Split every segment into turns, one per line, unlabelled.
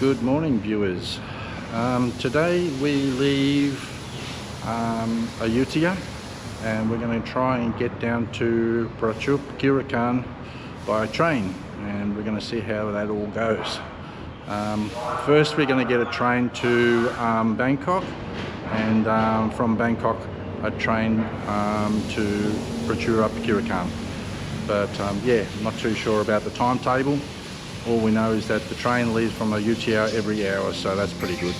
Good morning, viewers. Today we leave Ayutthaya and we're going to try and get down to Prachuap Khiri by train, and we're going to see how that all goes. First we're going to get a train to Bangkok, and from Bangkok a train to Prachuap Khiri. But yeah, I'm not too sure about the timetable. All we know is that the train leaves from Ayutthaya every hour, so that's pretty good.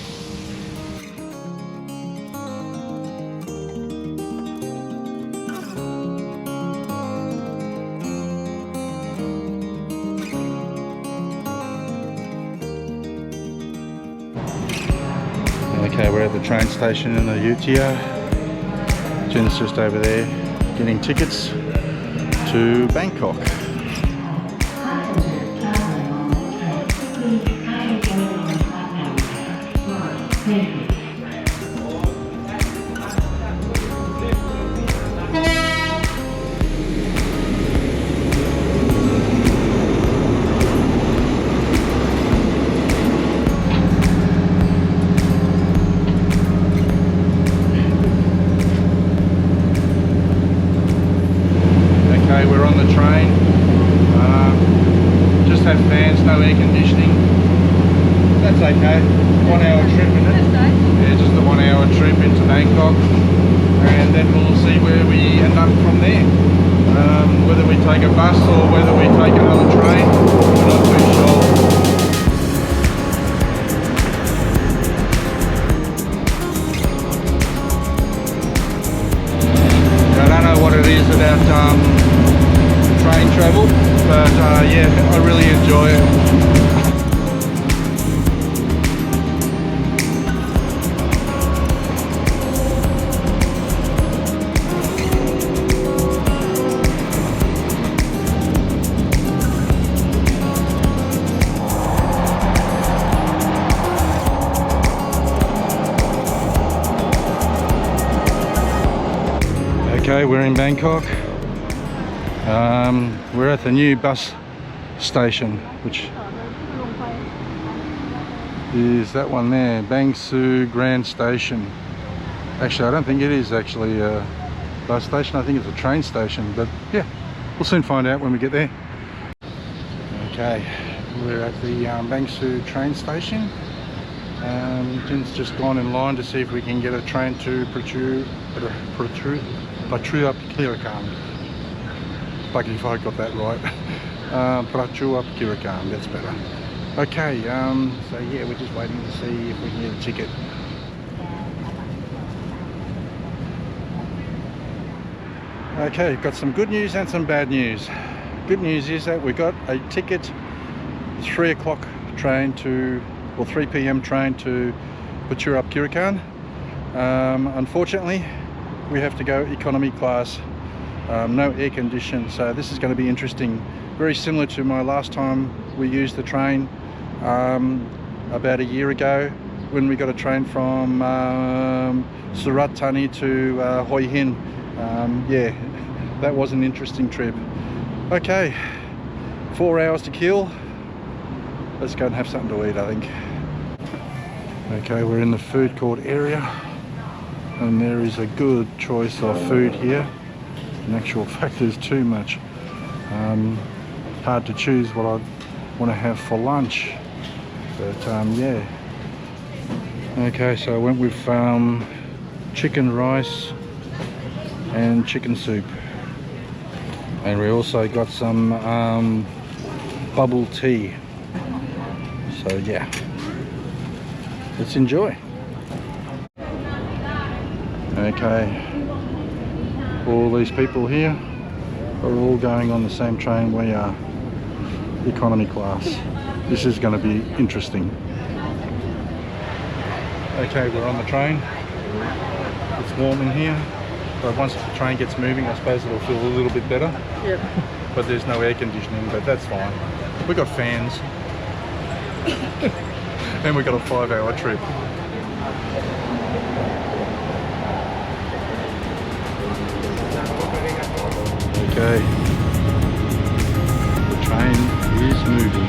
Okay, we're at the train station in Ayutthaya. Jen's just over there getting tickets to Bangkok. Okay, we're on the train. Just have fans, no air conditioning. That's okay. 1 hour trip, isn't it? Yeah, just a 1 hour trip into Bangkok, and then we'll see where we end up from there. Whether we take a bus or whether we take another train, we're not too sure. I don't know what it is about train travel, but yeah, I really enjoy it. Okay, we're in Bangkok. We're at the new bus station, which is that one there, Bang Sue Grand Station. Actually, I don't think it is actually a bus station. I think it's a train station, but yeah, we'll soon find out when we get there. Okay, we're at the Bang Sue train station. Jin's just gone in line to see if we can get a train to Prachuap Khiri. Lucky if I got that right. Prachuap Khiri, that's better. Okay, so yeah, we're just waiting to see if we can get a ticket. Okay, got some good news and some bad news. Good news is that we got a ticket, 3 o'clock train to, or 3 p.m. train to Prachuap Khiri. Unfortunately, we have to go economy class. No air condition, so this is going to be interesting. Very similar to my last time we used the train about a year ago when we got a train from Surat Thani to Hoi Hin. Yeah, that was an interesting trip. Okay, 4 hours to kill. Let's go and have something to eat, I think. Okay, we're in the food court area, and there is a good choice of food here. In actual fact, there's too much. Hard to choose what I want to have for lunch, but yeah. Okay, so I went with chicken rice and chicken soup, and we also got some bubble tea. So yeah, let's enjoy. Okay. All these people here are all going on the same train we are, economy class. This is going to be interesting. Okay, we're on the train. It's warm in here, but once the train gets moving, I suppose it'll feel a little bit better. Yep. But there's no air conditioning, but that's fine. We got fans. And we got a 5 hour trip. Okay, the train is moving.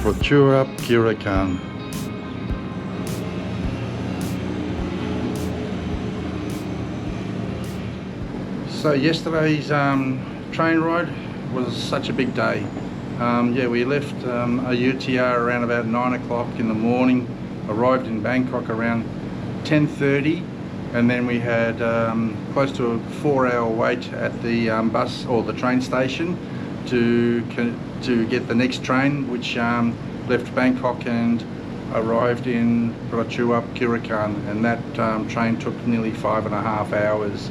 Prachuap Khiri. So yesterday's train ride was such a big day. Yeah, we left UTR around about 9 o'clock in the morning, arrived in Bangkok around 10:30, and then we had close to a 4-hour wait at the bus or the train station to get the next train, which left Bangkok and arrived in Prachuap Khiri, and that train took nearly 5.5 hours.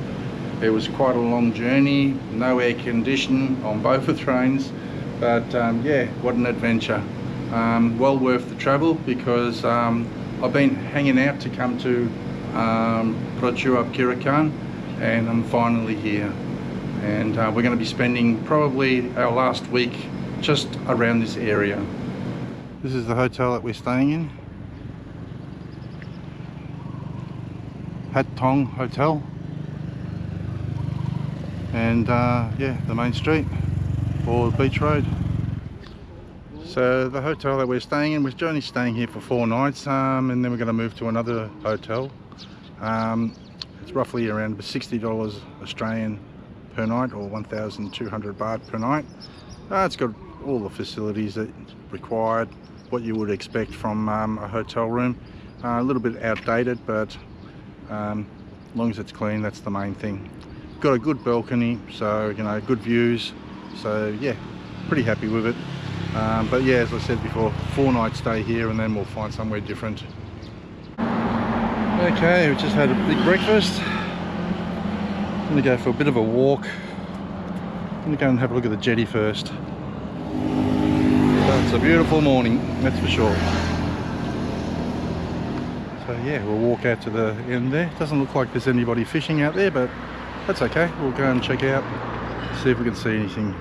It was quite a long journey, no air conditioning on both the trains, but yeah, what an adventure. Well worth the travel, because I've been hanging out to come to Prachuap Khiri, and I'm finally here. And we're going to be spending probably our last week just around this area. This is the hotel that we're staying in. Hat Tong Hotel. And yeah, the main street or beach road. So the hotel that we're staying in, we're only staying here for 4 nights, and then we're going to move to another hotel. It's roughly around $60 Australian per night, or 1,200 baht per night. It's got all the facilities that required, what you would expect from a hotel room. A little bit outdated, but as long as it's clean, that's the main thing. Got a good balcony, so you know, good views, so yeah, pretty happy with it. But yeah, as I said before, 4-night stay here, and then we'll find somewhere different. Okay, we just had a big breakfast. I'm gonna go for a bit of a walk. I'm gonna go and have a look at the jetty first. So it's a beautiful morning, that's for sure. So yeah, we'll walk out to the end there. Doesn't look like there's anybody fishing out there, but that's okay. We'll go and check out, see if we can see anything,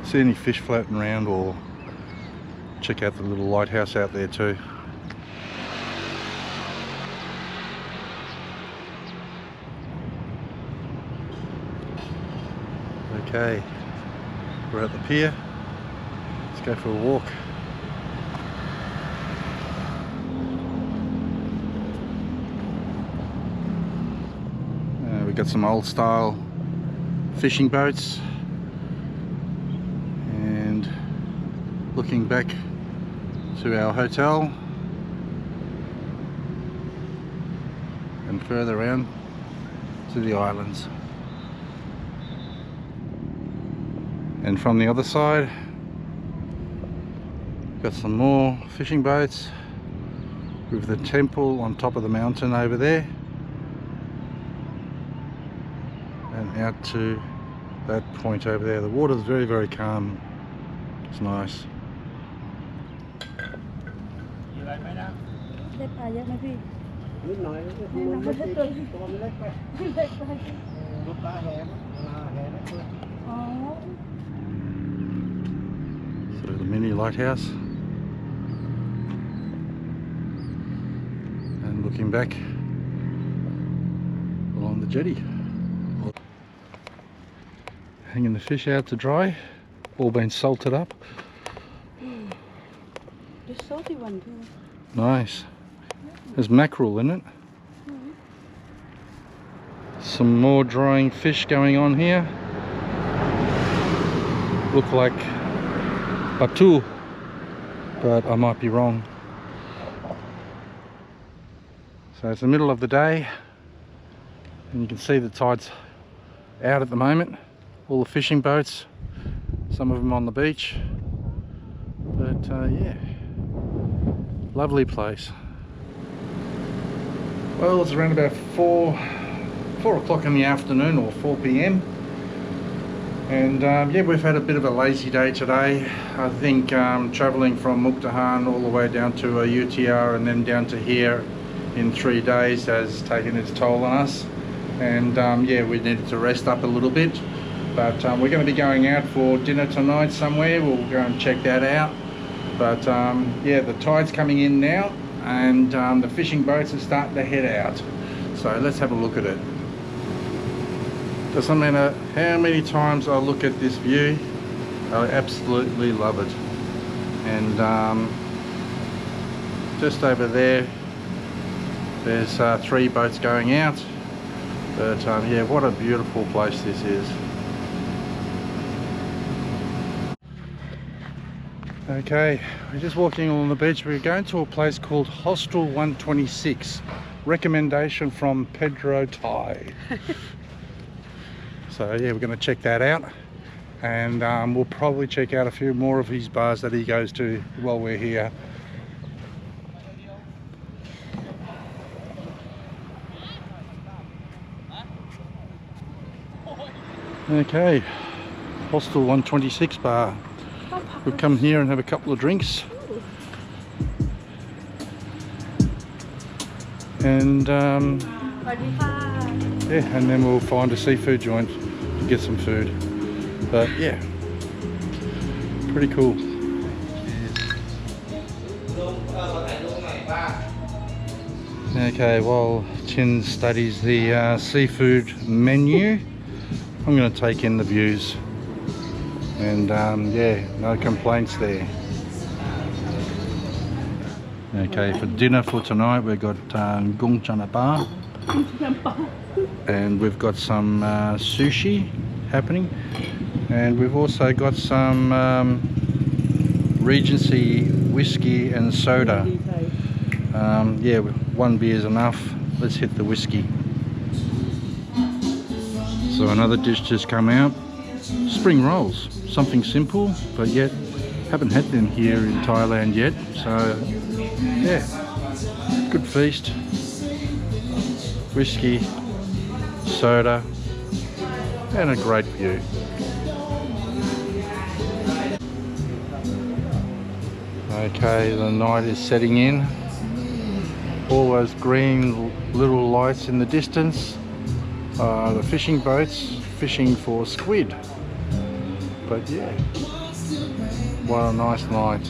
see any fish floating around, or check out the little lighthouse out there too. Okay, we're at the pier. Let's go for a walk. We've got some old style fishing boats, and looking back to our hotel and further around to the islands. And from the other side, got some more fishing boats with the temple on top of the mountain over there, and out to that point over there. The water's very, very calm. It's nice. So the mini lighthouse, and looking back along the jetty. Hanging the fish out to dry, all been salted up.
The salty one too.
Nice. There's mackerel in it. Some more drying fish going on here. Look like batu, but I might be wrong. So it's the middle of the day, and you can see the tide's out at the moment. All the fishing boats, some of them on the beach, but yeah, lovely place. Well, it's around about 4 o'clock in the afternoon, or 4 p.m. and yeah, we've had a bit of a lazy day today. I think traveling from Mukdahan all the way down to UTR and then down to here in 3 days has taken its toll on us, and yeah, we needed to rest up a little bit. But we're going to be going out for dinner tonight somewhere. We'll go and check that out. But yeah, the tide's coming in now, and the fishing boats are starting to head out. So let's have a look at it. Doesn't matter how many times I look at this view, I absolutely love it. And just over there, there's 3 boats going out. But yeah, what a beautiful place this is. Okay, we're just walking along the beach. We're going to a place called Hostel 126. Recommendation from Pedro Thai. So yeah, we're going to check that out, and we'll probably check out a few more of his bars that he goes to while we're here. Okay, Hostel 126 bar. We'll come here and have a couple of drinks, and yeah, and then we'll find a seafood joint to get some food. But yeah, pretty cool. Okay, while Chin studies the seafood menu, I'm going to take in the views, and yeah, no complaints there. Okay, for dinner for tonight we've got Koong chana ba, and we've got some sushi happening, and we've also got some Regency whiskey and soda. Yeah, 1 beer is enough. Let's hit the whiskey. So another dish just come out, spring rolls, something simple, but yet haven't had them here in Thailand yet. So yeah, good feast. Whiskey, soda, and a great view. Okay, the night is setting in. All those green little lights in the distance, the fishing boats fishing for squid. But yeah, what a nice night.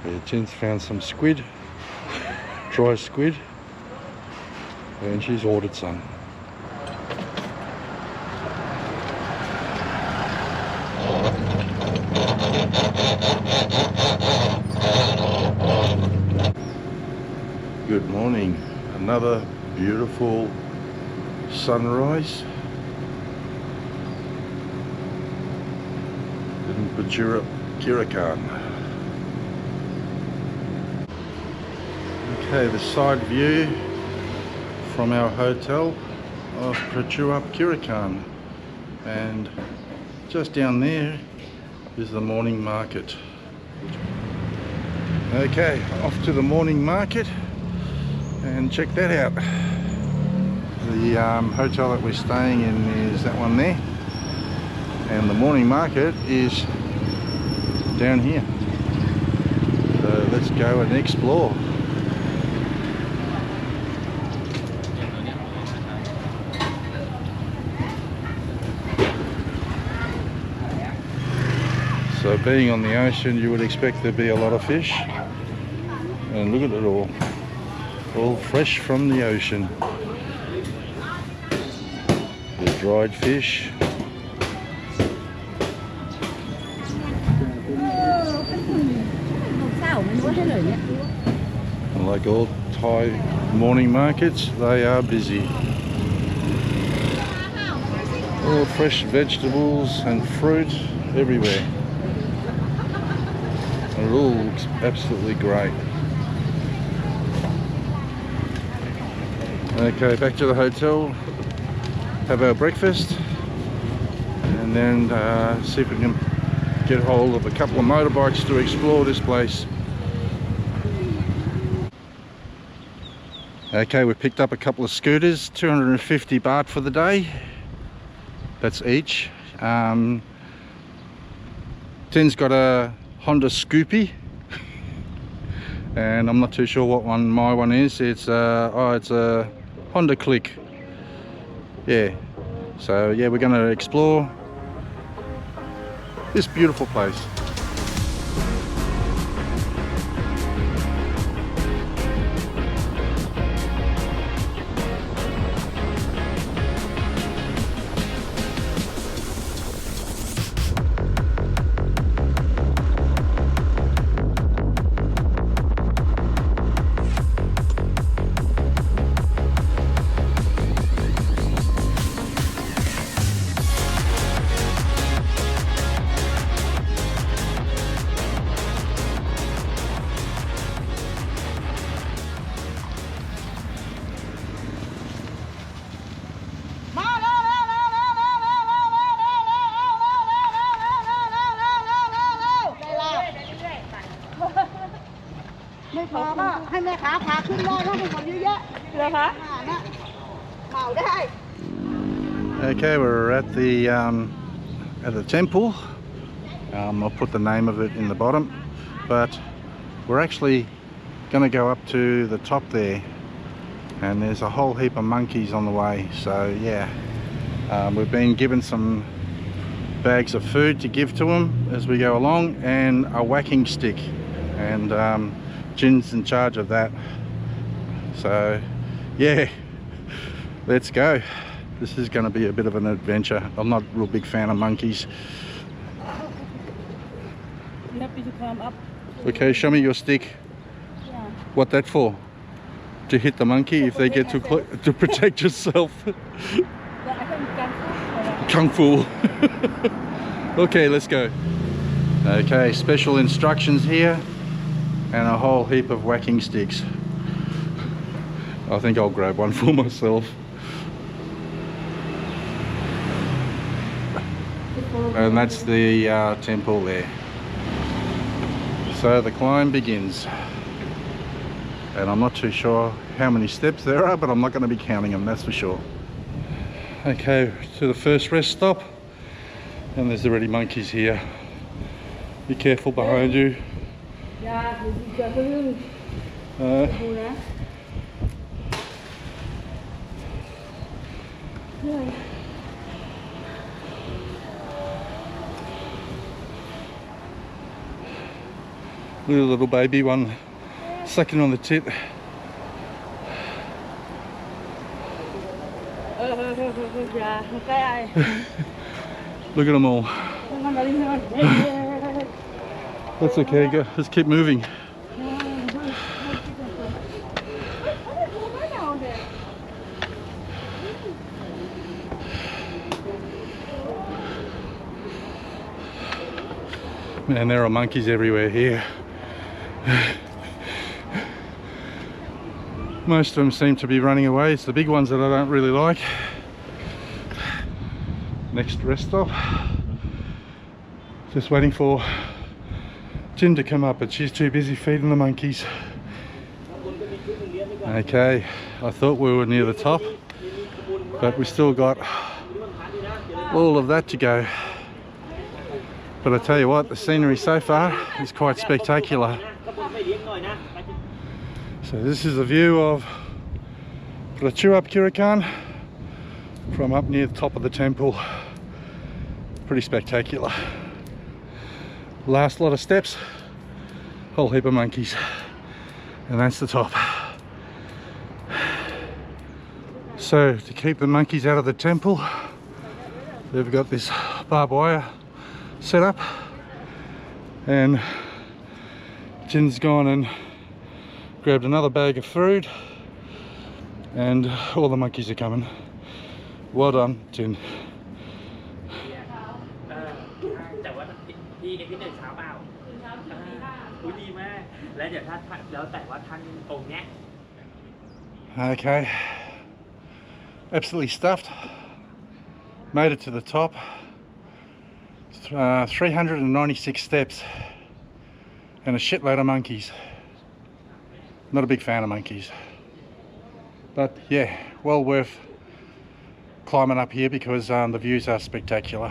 Yeah, Jen's found some squid, dry squid, and she's ordered some. Good morning. Another beautiful sunrise in Prachuap Khiri. Okay, the side view from our hotel of Prachuap Khiri, and just down there is the morning market. Okay, off to the morning market, and check that out. The hotel that we're staying in is that one there, and the morning market is down here. So let's go and explore. So being on the ocean, you would expect there'd be a lot of fish, and look at it all fresh from the ocean. The dried fish. And like all Thai morning markets, they are busy. All fresh vegetables and fruit everywhere. It all looks absolutely great. Okay, back to the hotel, have our breakfast, and then see if we can get hold of a couple of motorbikes to explore this place. Okay, we picked up a couple of scooters, 250 baht for the day. That's each. Ten's got a Honda Scoopy, and I'm not too sure what one my one is. It's it's a Honda Click. Yeah, so yeah, we're going to explore this beautiful place. Okay, we're at the temple. I'll put the name of it in the bottom, but we're actually going to go up to the top there, and there's a whole heap of monkeys on the way. So yeah, we've been given some bags of food to give to them as we go along, and a whacking stick, and Jin's in charge of that. So yeah, let's go. This is going to be a bit of an adventure. I'm not a real big fan of monkeys.
You happy to climb up?
Okay, show me your stick.
Yeah.
What that for? To hit the monkey if they get too close? To protect yourself? Kung Fu. Okay, let's go. Okay, special instructions here, and a whole heap of whacking sticks. I think I'll grab one for myself. And that's the temple there. So the climb begins, and I'm not too sure how many steps there are, but I'm not going to be counting them, that's for sure. Okay, to the first rest stop, and there's already monkeys here. Be careful behind you. Little baby one sucking on the tit. Look at them all. That's okay, go. Let's keep moving. Man, there are monkeys everywhere here. Most of them seem to be running away. It's the big ones that I don't really like. Next rest stop. Just waiting for Jin to come up, but she's too busy feeding the monkeys. Okay, I thought we were near the top, but we still got all of that to go. But I tell you what, the scenery so far is quite spectacular. So this is a view of Prachuap Khiri from up near the top of the temple. Pretty spectacular. Last lot of steps, whole heap of monkeys, and that's the top. So to keep the monkeys out of the temple, they've got this barbed wire set up, and Jin's gone and grabbed another bag of food, and all the monkeys are coming. Well done, Jin. Okay, absolutely stuffed. Made it to the top. 396 steps and a shitload of monkeys. Not a big fan of monkeys, but yeah, well worth climbing up here because the views are spectacular.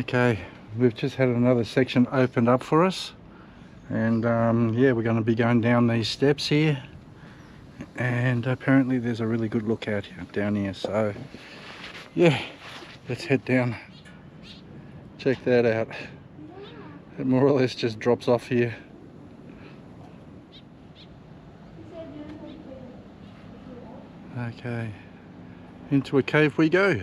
Okay, we've just had another section opened up for us, and yeah, we're going to be going down these steps here, and apparently there's a really good lookout here, down here, so yeah, let's head down, check that out. It more or less just drops off here. Okay, into a cave we go.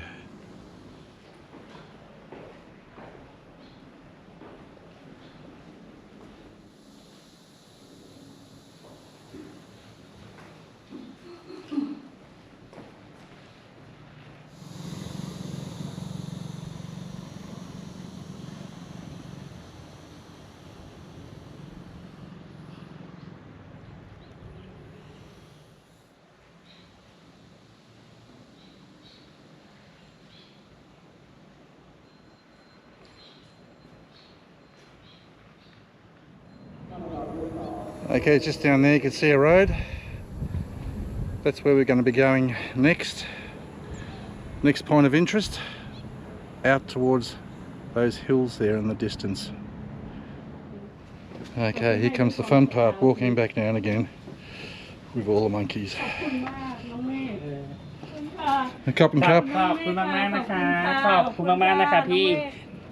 Okay, just down there you can see a road. That's where we're going to be going next. Next point of interest, out towards those hills there in the distance. Okay, here comes the fun part, walking back down again with all the monkeys. A cup and cup.
ขอบคุณมากๆนะคะขอบคุณมากๆนะคะพี่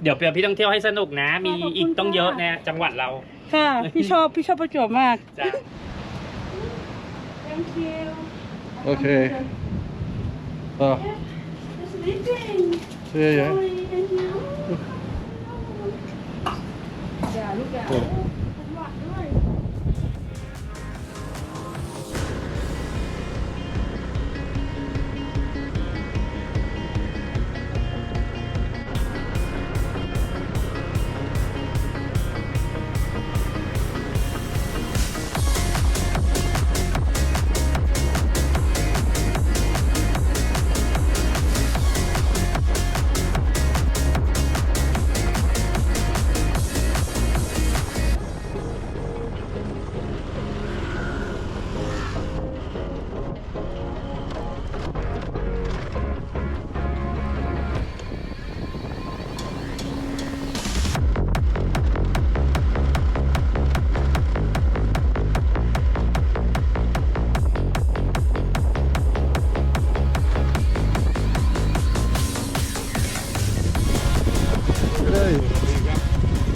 เดี๋ยวพี่ต้องเที่ยวให้สนุกนะมีอีกต้องเยอะนะจังหวัดเรา
ค่ะพี่ชอบประจวบมาก
จ้ะ
Thank you
Okay. Oh,
Just sleeping
yeah, yeah.
Sorry, thank you อย่าลูกอย่าจังหวัดด้วย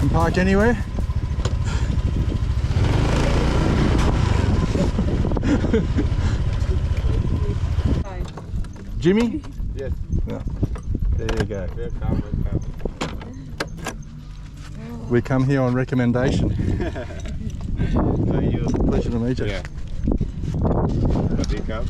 Can park anywhere? Jimmy?
Yes.
Yeah. There you go.
Welcome, welcome.
We come here on recommendation.
So you.
Pleasure to meet you.
Yeah. Welcome.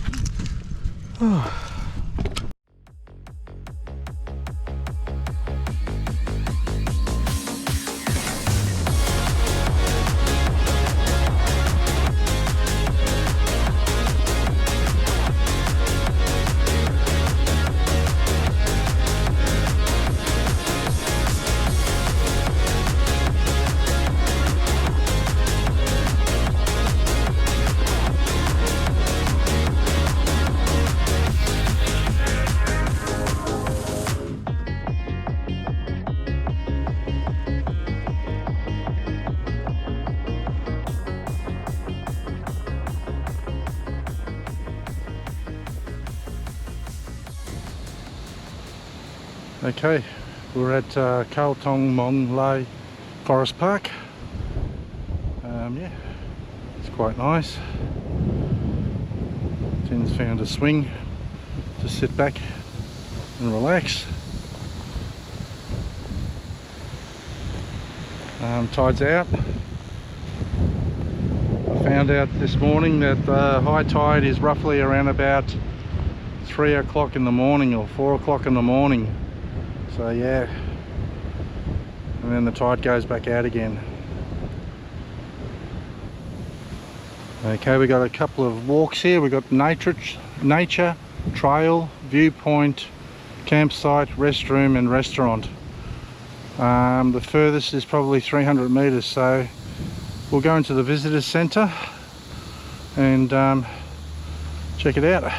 Okay, we're at Koong Mon Lai Forest Park. Yeah, it's quite nice. Jen's found a swing to sit back and relax. Tide's out. I found out this morning that the high tide is roughly around about 3 o'clock in the morning or 4 o'clock in the morning. So yeah, and then the tide goes back out again. Okay, we got a couple of walks here. We got nature, trail, viewpoint, campsite, restroom and restaurant. The furthest is probably 300 meters, so we'll go into the visitors center and check it out.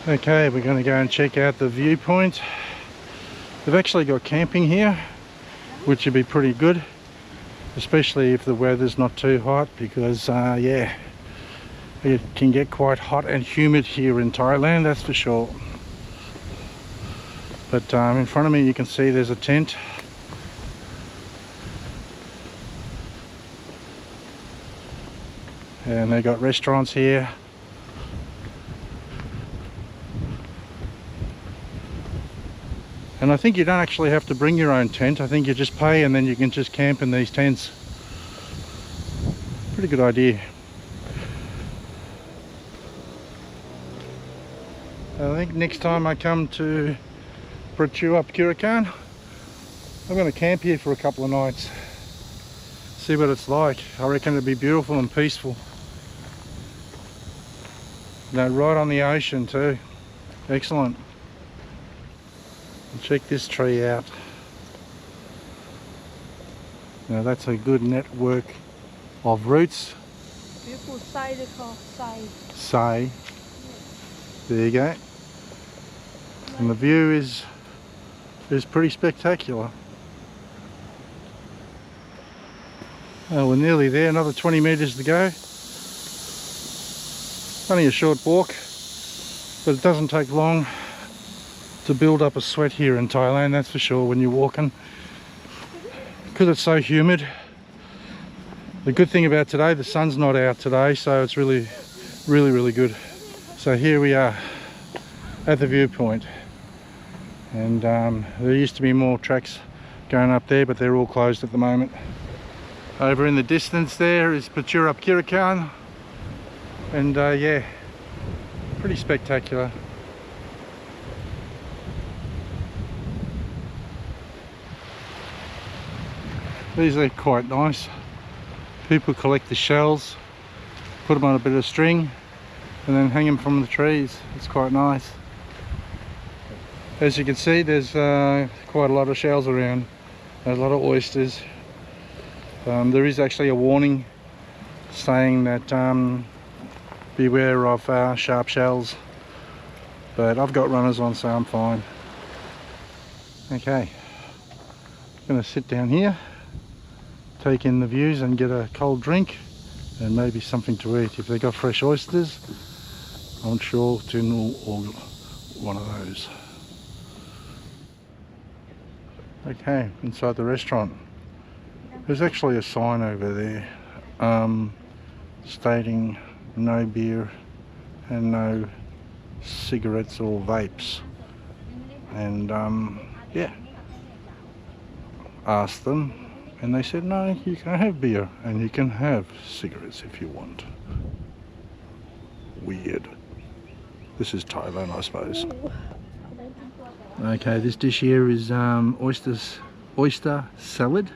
Okay, we're going to go and check out the viewpoint. They've actually got camping here, which would be pretty good, especially if the weather's not too hot, because yeah, it can get quite hot and humid here in Thailand, that's for sure. But in front of me you can see there's a tent. And they got restaurants here. And I think you don't actually have to bring your own tent. I think you just pay and then you can just camp in these tents. Pretty good idea. I think next time I come to Prachuap Khiri, I'm going to camp here for a couple of nights. See what it's like. I reckon it'd be beautiful and peaceful. You know, right on the ocean too. Excellent. And check this tree out. Now that's a good network of roots.
Beautiful side they call side.
Say. There you go. And the view is pretty spectacular. Oh, we're nearly there, another 20 metres to go. Only a short walk, but it doesn't take long to build up a sweat here in Thailand, that's for sure, when you're walking. Because it's so humid. The good thing about today, the sun's not out today, so it's really good. So here we are at the viewpoint. And there used to be more tracks going up there, but they're all closed at the moment. Over in the distance there is Prachuap Khiri, and yeah, pretty spectacular. These are quite nice. People collect the shells, put them on a bit of string, and then hang them from the trees. It's quite nice. As you can see, there's quite a lot of shells around. There's a lot of oysters. There is actually a warning saying that beware of sharp shells, but I've got runners on, so I'm fine. Okay, I'm going to sit down here, take in the views and get a cold drink and maybe something to eat. If they got fresh oysters, I'm sure to order one of those. Okay, inside the restaurant. There's actually a sign over there stating no beer and no cigarettes or vapes. And yeah, asked them and they said no, you can have beer and you can have cigarettes if you want. Weird. This is Thailand, I suppose. Okay, this dish here is oyster salad.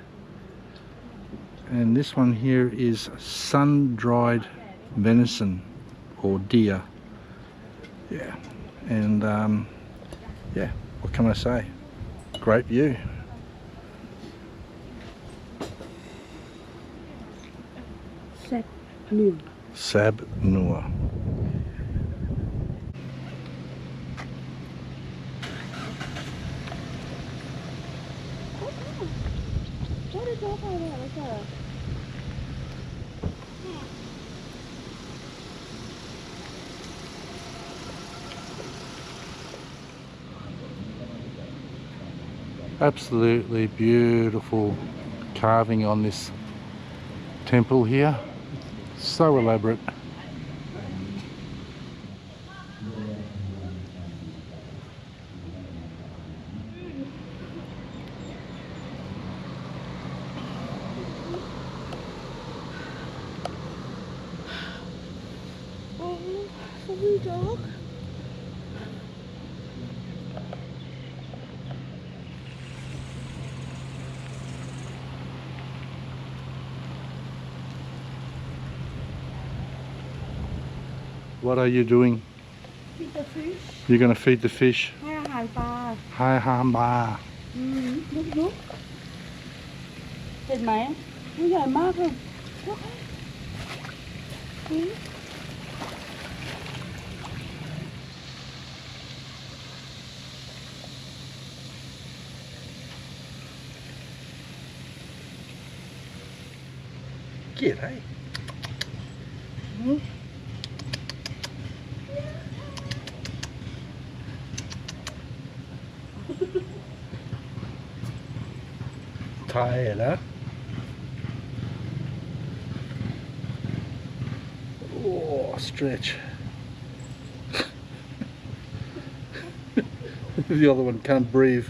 And this one here is sun-dried venison or deer. Yeah, and yeah, what can I say? Great view.
Sab Nua.
Sab Nua.
What is all that?
Absolutely beautiful carving on this temple here. So elaborate.
Oh, so we dog.
What are you doing?
Feed the fish.
You're going to feed the fish.
ให้อาหารปลา
Hi Hamba.
ลุกเห็นไหมมันใหญ่มากเลยอุ๊ย
Wow. Get, hey? Hmm? Tired, huh? Oh, stretch. The other one can't breathe.